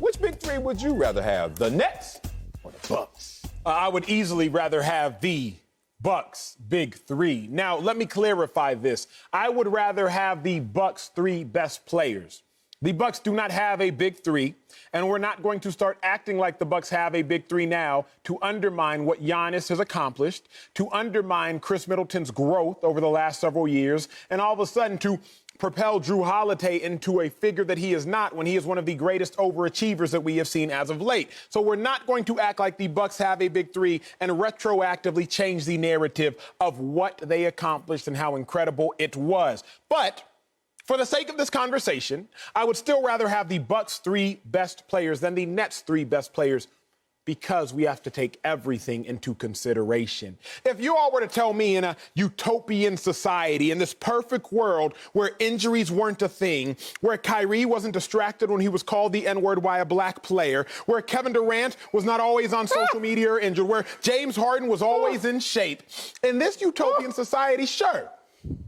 which big three would you rather have, the Nets or the Bucks? I would easily rather have the Bucks big three. Now, let me clarify this. I would rather have the Bucks three best players. The Bucks do not have a big three, and we're not going to start acting like the Bucks have a big three now to undermine what Giannis has accomplished, to undermine Khris Middleton's growth over the last several years, and all of a sudden to propel Jrue Holiday into a figure that he is not when he is one of the greatest overachievers that we have seen as of late. So we're not going to act like the Bucks have a big three and retroactively change the narrative of what they accomplished and how incredible it was. But for the sake of this conversation, I would still rather have the Bucks three best players than the Nets three best players, because we have to take everything into consideration. If you all were to tell me in a utopian society, in this perfect world where injuries weren't a thing, where Kyrie wasn't distracted when he was called the N-word by a black player, where Kevin Durant was not always on social media or injured, where James Harden was always in shape, in this utopian society, sure,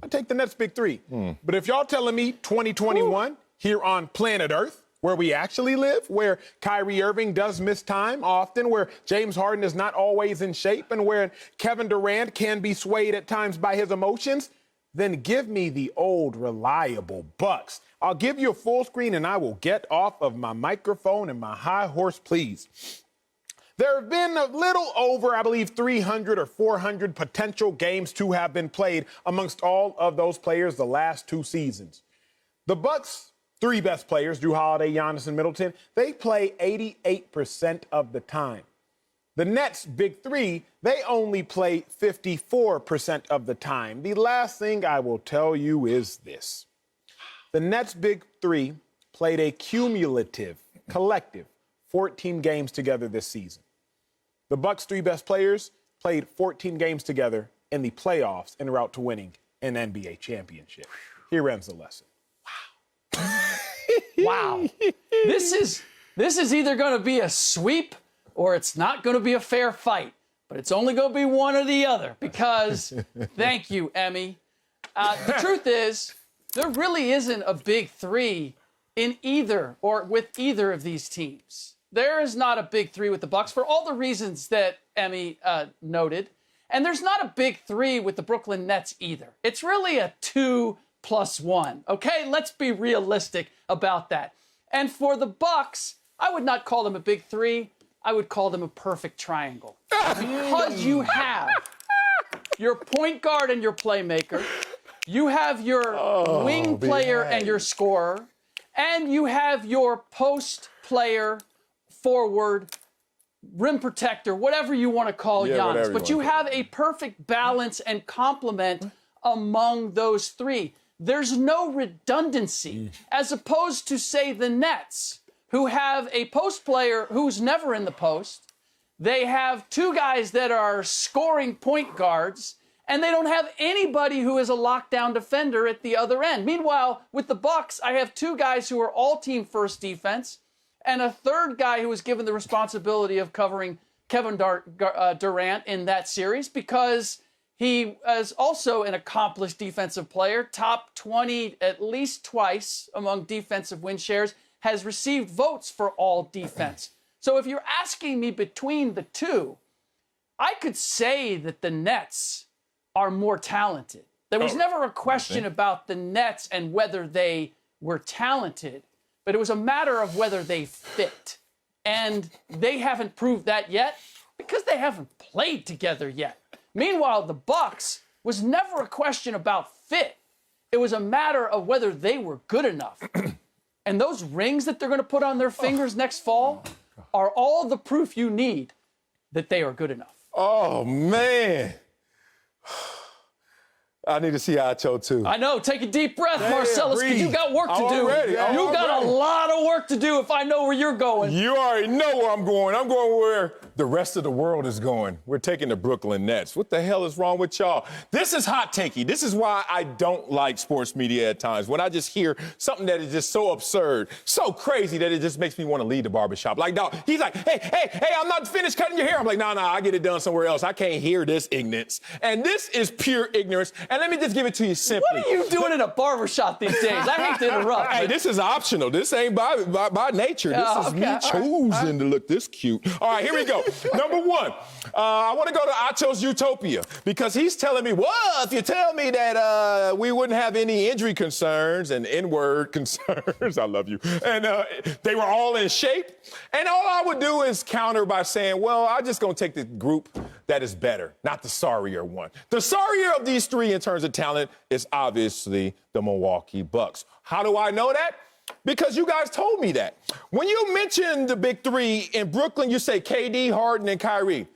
I'd take the Nets big three. But if y'all telling me 2021 here on planet Earth, where we actually live, where Kyrie Irving does miss time often, where James Harden is not always in shape, and where Kevin Durant can be swayed at times by his emotions, then give me the old, reliable Bucks. I'll give you a full screen, and I will get off of my microphone and my high horse, please. There have been a little over, I believe, 300 or 400 potential games to have been played amongst all of those players the last two seasons. The Bucks' three best players, Jrue Holiday, Giannis, and Middleton, they play 88% of the time. The Nets' big three, they only play 54% of the time. The last thing I will tell you is this. The Nets' big three played a cumulative, collective, 14 games together this season. The Bucks' three best players played 14 games together in the playoffs en route to winning an NBA championship. Here ends the lesson. Wow. This is either going to be a sweep or it's not going to be a fair fight. But it's only going to be one or the other because, thank you, Emmy. The truth is, there really isn't a big three in either or with either of these teams. There is not a big three with the Bucks for all the reasons that Emmy noted. And there's not a big three with the Brooklyn Nets either. It's really a 2+1. Okay, let's be realistic about that. And for the Bucks, I would not call them a big three. I would call them a perfect triangle. Because you have your point guard and your playmaker, you have your wing player and your scorer, and you have your post player, forward, rim protector, whatever you want to call Giannis. But you have a perfect balance and complement among those three. There's no redundancy, as opposed to, say, the Nets, who have a post player who's never in the post. They have two guys that are scoring point guards, and they don't have anybody who is a lockdown defender at the other end. Meanwhile, with the Bucks, I have two guys who are all-team first defense, and a third guy who was given the responsibility of covering Kevin Durant in that series because he is also an accomplished defensive player, top 20 at least twice among defensive win shares, has received votes for all defense. So if you're asking me between the two, I could say that the Nets are more talented. There was never a question about the Nets and whether they were talented, but it was a matter of whether they fit. And they haven't proved that yet because they haven't played together yet. Meanwhile, the Bucks was never a question about fit. It was a matter of whether they were good enough. And those rings that they're going to put on their fingers next fall are all the proof you need that they are good enough. Oh, man. I need to see Acho, too. I know. Take a deep breath, Marcellus, because you got work to do. You got a lot of work to do if I know where you're going. You already know where I'm going. I'm going where the rest of the world is going. We're taking the Brooklyn Nets. What the hell is wrong with y'all? This is hot takey. This is why I don't like sports media at times. When I just hear something that is just so absurd, so crazy that it just makes me want to leave the barbershop. Like, dog, he's like, hey, I'm not finished cutting your hair. I'm like, no, I get it done somewhere else. I can't hear this ignorance. And this is pure ignorance. And let me just give it to you simply. What are you doing in a barbershop these days? I hate to interrupt. Hey, this is optional. This ain't by nature. This is me choosing to look this cute. All right, here we go. Number one, I want to go to Acho's Utopia because he's telling me, well, if you tell me that we wouldn't have any injury concerns and N-word concerns, I love you, and they were all in shape, and all I would do is counter by saying, well, I'm just going to take the group that is better, not the sorrier one. The sorrier of these three in terms of talent is obviously the Milwaukee Bucks. How do I know that? Because you guys told me that. When you mention the big three in Brooklyn, you say KD, Harden, and Kyrie.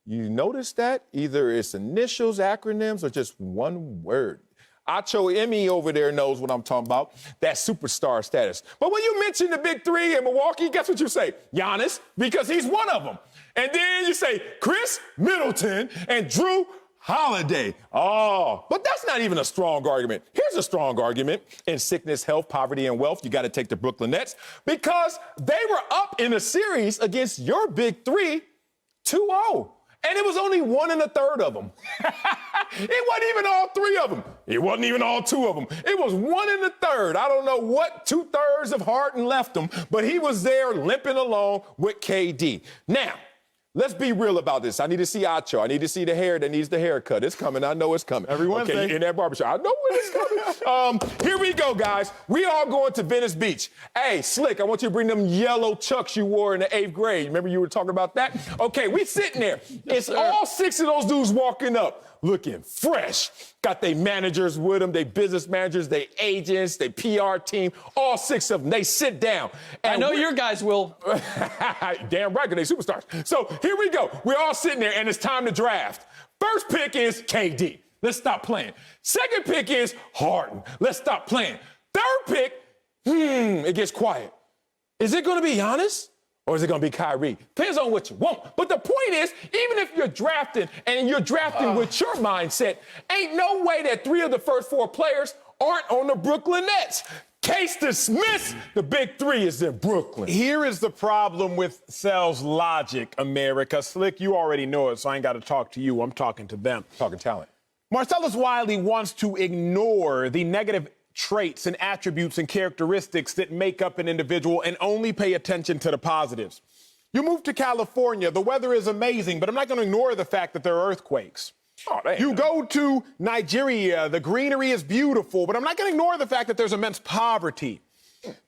You notice that? Either it's initials, acronyms, or just one word. Acho Emmy over there knows what I'm talking about, that superstar status. But when you mention the big three in Milwaukee, guess what you say? Giannis, because he's one of them. And then you say Khris Middleton and Jrue Holiday. Oh, but that's not even a strong argument. Here's a strong argument. In sickness, health, poverty, and wealth, you got to take the Brooklyn Nets because they were up in a series against your big three, 2-0. And it was only 1 1/3 of them. It wasn't even all 3 of them. It wasn't even all 2 of them. It was 1 1/3. I don't know what 2/3 of Harden left him, but he was there limping along with KD. Now, let's be real about this. I need to see Acho. I need to see the hair that needs the haircut. It's coming. I know it's coming. Every Wednesday. Okay, in that barbershop. I know when it's coming. Here we go, guys. We all going to Venice Beach. Hey, Slick, I want you to bring them yellow chucks you wore in the 8th grade. Remember you were talking about that? Okay, we sitting there. It's all 6 of those dudes walking up, looking fresh. Got their managers with them, their business managers, their agents, their PR team, all 6 of them. They sit down. And I know your guys will. Damn right, because they superstars. So here we go. We're all sitting there, and it's time to draft. First pick is KD. Let's stop playing. Second pick is Harden. Let's stop playing. Third pick, it gets quiet. Is it going to be Giannis? Or is it going to be Kyrie? Depends on what you want. But the point is, even if you're drafting and you're drafting with your mindset, ain't no way that 3 of the first 4 players aren't on the Brooklyn Nets. Case dismissed. The big 3 is in Brooklyn. Here is the problem with Cell's logic, America. Slick, you already know it, so I ain't got to talk to you. I'm talking to them. Talking talent. Marcellus Wiley wants to ignore the negative traits and attributes and characteristics that make up an individual and only pay attention to the positives. You move to California, the weather is amazing, but I'm not going to ignore the fact that there are earthquakes. You go to Nigeria, the greenery is beautiful, but I'm not going to ignore the fact that there's immense poverty.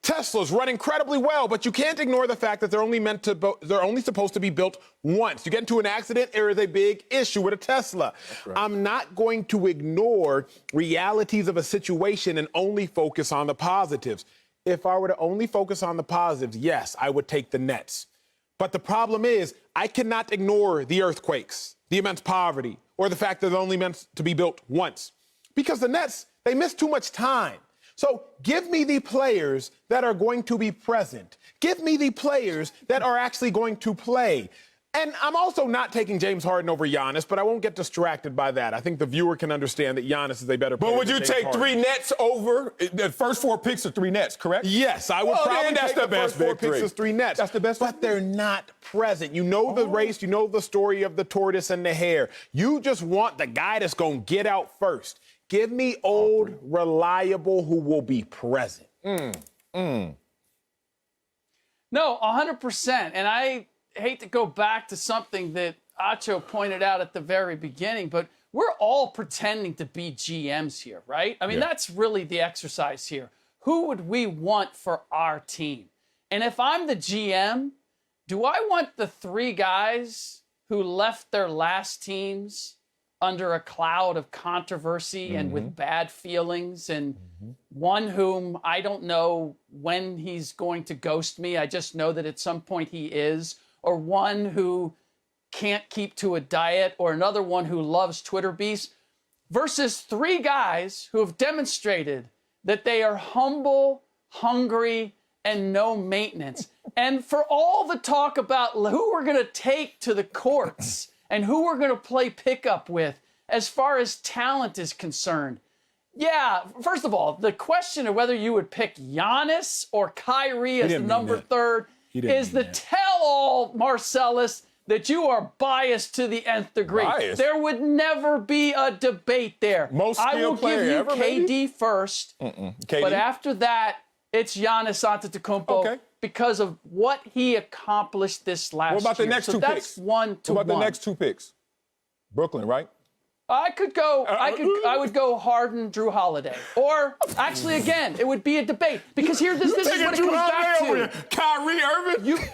Teslas run incredibly well, but you can't ignore the fact that they're only supposed to be built once. You get into an accident, there is a big issue with a Tesla. Right. I'm not going to ignore realities of a situation and only focus on the positives. If I were to only focus on the positives, yes, I would take the Nets. But the problem is, I cannot ignore the earthquakes, the immense poverty, or the fact that they're only meant to be built once. Because the Nets, they miss too much time. So give me the players that are going to be present. Give me the players that are actually going to play. And I'm also not taking James Harden over Giannis, but I won't get distracted by that. I think the viewer can understand that Giannis is a better player. But would you take Harden. 3 Nets over the first 4 picks or 3 Nets, correct? Yes, I would probably take the first 4 picks as 3 Nets. That's the best. But they're not present. You know the race. You know the story of the tortoise and the hare. You just want the guy that's going to get out first. Give me old, reliable, who will be present. No, 100%. And I hate to go back to something that Acho pointed out at the very beginning, but we're all pretending to be GMs here, right? I mean, that's really the exercise here. Who would we want for our team? And if I'm the GM, do I want the 3 guys who left their last teams under a cloud of controversy and with bad feelings, and one whom I don't know when he's going to ghost me, I just know that at some point he is, or one who can't keep to a diet, or another one who loves Twitter beasts, versus 3 guys who have demonstrated that they are humble, hungry, and no maintenance. And for all the talk about who we're going to take to the courts and who we're going to play pickup with as far as talent is concerned, yeah, first of all, the question of whether you would pick Giannis or Kyrie as the number third is the tell-all, Marcellus, that you are biased to the nth degree. Biased? There would never be a debate there. Most I will skilled player give you ever, KD maybe? first, KD? but after that, it's Giannis Antetokounmpo Okay. because of what he accomplished this last year. What about the next two that's picks? 1 to 1. What about the next two picks? Brooklyn, right? I would go Harden, Jrue Holiday. Or actually, again, it would be a debate because this is what it comes back to. Kyrie Irving?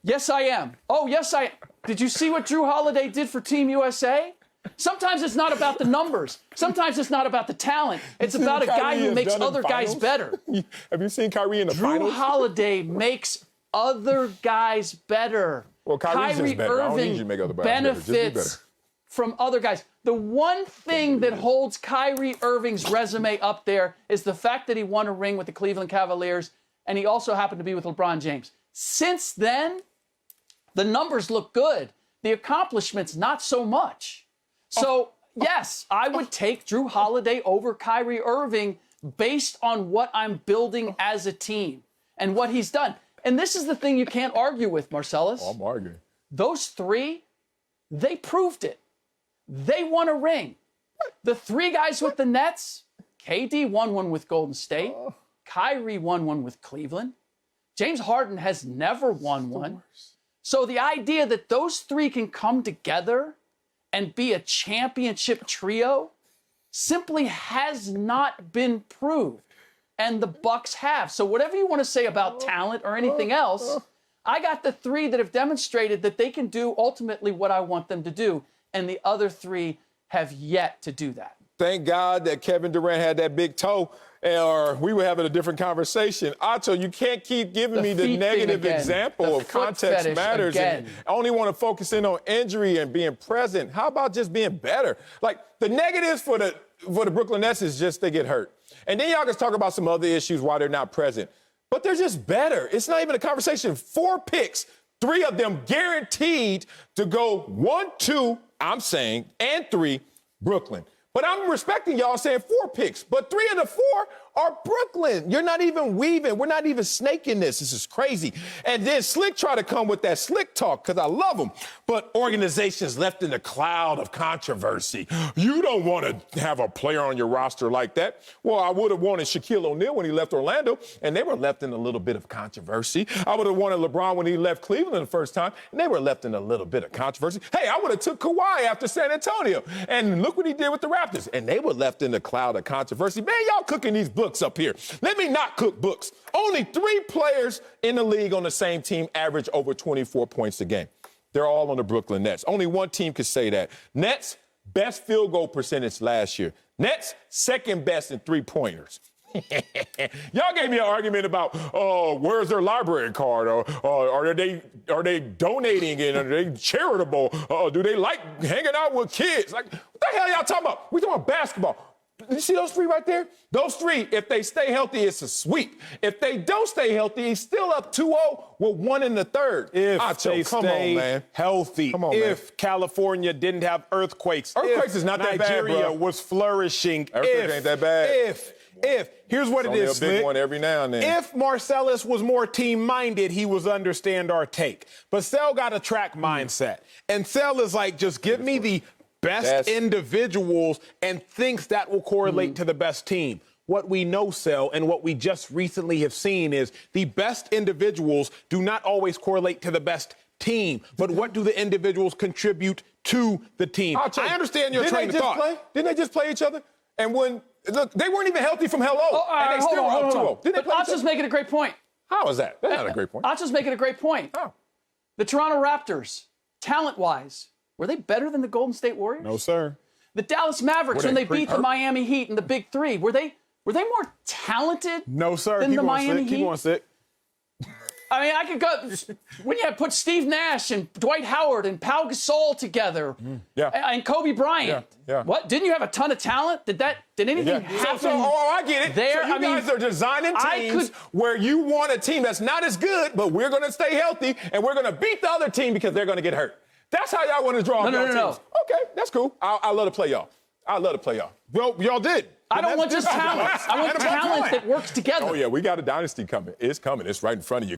Yes, I am. Oh, yes, I am. Did you see what Jrue Holiday did for Team USA? Sometimes it's not about the numbers. Sometimes it's not about the talent. It's about a guy who makes other guys better. Have you seen Kyrie in the Jrue finals? Holiday makes other guys better. Well, Kyrie's just better. I don't need you to make other guys better. Just be better. Benefits from other guys. The one thing that holds Kyrie Irving's resume up there is the fact that he won a ring with the Cleveland Cavaliers, and he also happened to be with LeBron James. Since then, the numbers look good. The accomplishments, not so much. So, yes, I would take Jrue Holiday over Kyrie Irving based on what I'm building as a team and what he's done. And this is the thing you can't argue with, Marcellus. I'm arguing. Those three, they proved it. They won a ring. The three guys with the Nets, KD won one with Golden State. Kyrie won one with Cleveland. James Harden has never won one. So the idea that those three can come together and be a championship trio simply has not been proved. And the Bucks have. So whatever you want to say about talent or anything else, I got the three that have demonstrated that they can do ultimately what I want them to do. And the other three have yet to do that. Thank God that Kevin Durant had that big toe, or we were having a different conversation. Acho, you can't keep giving me the negative example of context matters and I only want to focus in on injury and being present. How about just being better? Like, the negatives for the Brooklyn Nets is just they get hurt. And then y'all can talk about some other issues why they're not present. But they're just better. It's not even a conversation. 4 picks, 3 of them guaranteed to go 1, 2, I'm saying, and 3, Brooklyn. But I'm respecting y'all saying 4 picks, but 3 of the 4 are Brooklyn. You're not even weaving. We're not even snaking this. This is crazy. And then Slick try to come with that Slick talk because I love him. But organizations left in a cloud of controversy. You don't want to have a player on your roster like that. Well, I would have wanted Shaquille O'Neal when he left Orlando, and they were left in a little bit of controversy. I would have wanted LeBron when he left Cleveland the first time, and they were left in a little bit of controversy. Hey, I would have took Kawhi after San Antonio, and look what he did with the Raptors, and they were left in a cloud of controversy. Man, y'all cooking these books up here. Let me not cook books. Only 3 players in the league on the same team average over 24 points a game. They're all on the Brooklyn Nets. Only one team could say that. Nets, best field goal percentage last year. Nets, second best in 3-pointers. Y'all gave me an argument about, where's their library card? Are they donating it? Are they charitable? Do they like hanging out with kids? Like, what the hell y'all talking about? We talking about basketball. You see those 3 right there? Those 3, if they stay healthy, it's a sweep. If they don't stay healthy, he's still up 2-0 with 1 in the third. If they stay healthy, if California didn't have earthquakes, is not that bad, Nigeria was flourishing, Earthquake ain't that bad. Here's what it is, It's only a big one every now and then. If Marcellus was more team-minded, he would understand our take. But Sel got a track mindset. And Sel is like, just give me the best individuals and thinks that will correlate to the best team. What we know, Sel, and what we just recently have seen is the best individuals do not always correlate to the best team. But what do the individuals contribute to the team? I understand your train of thought. Didn't they just play each other? And when, look, they weren't even healthy from hello. And they still were up 2-0. But Acho's making a great point. How is that? That's not a great point. Acho's making a great point. How? The Toronto Raptors, talent-wise, were they better than the Golden State Warriors? No, sir. The Dallas Mavericks, when they beat the Miami Heat in the Big 3, were they more talented? No, sir. Than the Miami Heat? Keep on, Sick. I mean, I could go when you put Steve Nash and Dwight Howard and Pau Gasol together, and Kobe Bryant. Yeah. What? Didn't you have a ton of talent? Did anything happen? I get it. There, so you guys are designing teams where you want a team that's not as good, but we're going to stay healthy and we're going to beat the other team because they're going to get hurt. That's how y'all want to draw y'all teams. Okay, that's cool. I love to play y'all. I love to play y'all. Well, y'all did. I don't want just talent. I want talent that works together. Oh, yeah, we got a dynasty coming. It's coming. It's right in front of you.